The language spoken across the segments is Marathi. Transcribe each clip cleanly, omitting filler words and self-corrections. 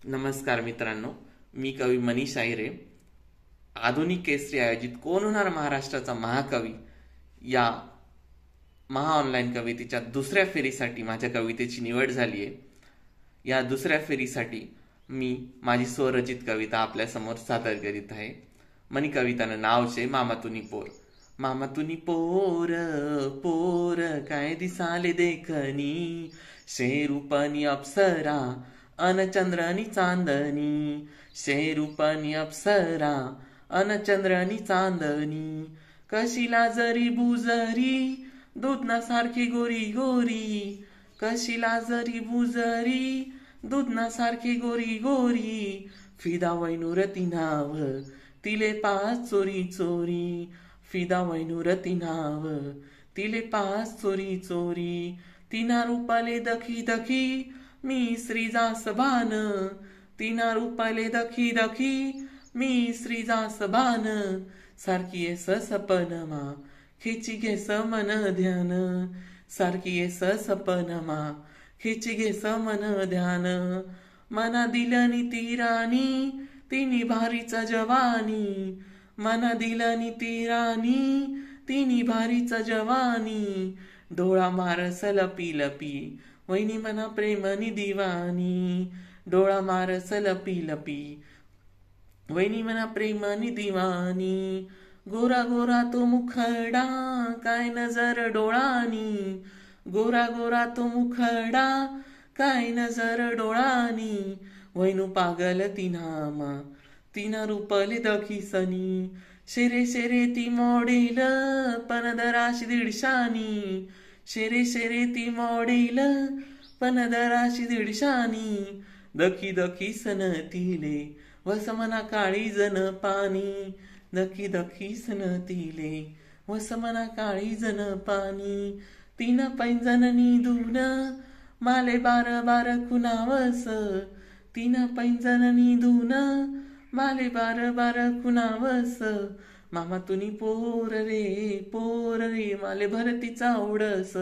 नमस्कार मित्रांनो, मी कवी मनीष आहिरे. आधुनिक केसरी आयोजित कोण होणार महाराष्ट्राचा महाकवी या महा ऑनलाईन कवितेच्या दुसऱ्या फेरीसाठी माझ्या कवितेची निवड झाली आहे. या दुसऱ्या फेरीसाठी मी माझी स्वरचित कविता आपल्यासमोर सादर करीत आहे. मनी कवितानं नाव छे मामा तुनी पोर. मामा तुनी पोर पोर काय दिसाले देखनी, शेरूपनी अप्सरा अन चंद्रनी चांदनी, शेरूपनी अप्सरा अन चंद्रनी चांदनी, कशी लाजरी बुजरी दूधना सारखी गोरी गोरी, कशी लाजरी बुजरी दूधना सारखी गोरी गोरी, फिदा वैनुरती नाव तिले पाच चोरी चोरी, फिदा वैनुरती नाव तिले पाच चोरी चोरी, तिना रूपाले दखी दखी मी श्रीजासबान, तिना रूपाले दखी दखी मी श्रीजासबान, सारखी येस सपनमा खिची घेस मन ध्यान, सारखी येस सपनमा खिची घेस मन ध्यान, मना दिलनी तीरानी तिनी भारीचा जवानी, मना दिलनी तीरानी तिनी भारीचा जवानी, डोळा मारस लपी लपी वहिनी मना प्रेमनी दिवानी, डोळा मारस लपी लपी वहिनी मना प्रेमनी दिवानी, गोरा गोरा तो मुखडा काय नजर डोळानी, गोरा गोरा तो मुखडा काय नजर डोळानी, वैनू पागल तिनामा तिना रूपले दखीसनी, शेरे शेरे ती मोडील पण दराशी दीडशानी, शेरे शेरे ती मोडील पण दराशी दीडशानी, दखी दखी सन तिले वसमना काळी जन पाणी, दखी दखी सन तिले वसमना काळी जन पाणी, तीन पैंजननी धुन माले बार बार खुनावस, तीन पैंजननी धुन माले बार बार खुनावस, मामा तुनी पोर रे माले भरतीचा आवडस,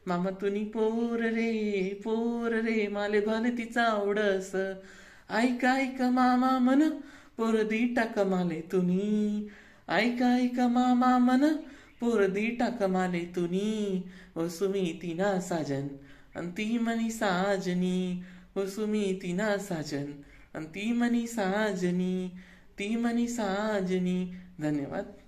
मामा तुनी पोर रे माले भरतीचा आवडस, ऐक ऐक मामा मन पोर दी टाक माले तुनी, ऐक ऐक मामा मन पोर दी टाक माले तुनी, वसुमी तिना साजन अन ती मनी साजनी, वसुमी तिना साजन अन ती मनी साजनी, ती मनी साजनी. धन्यवाद.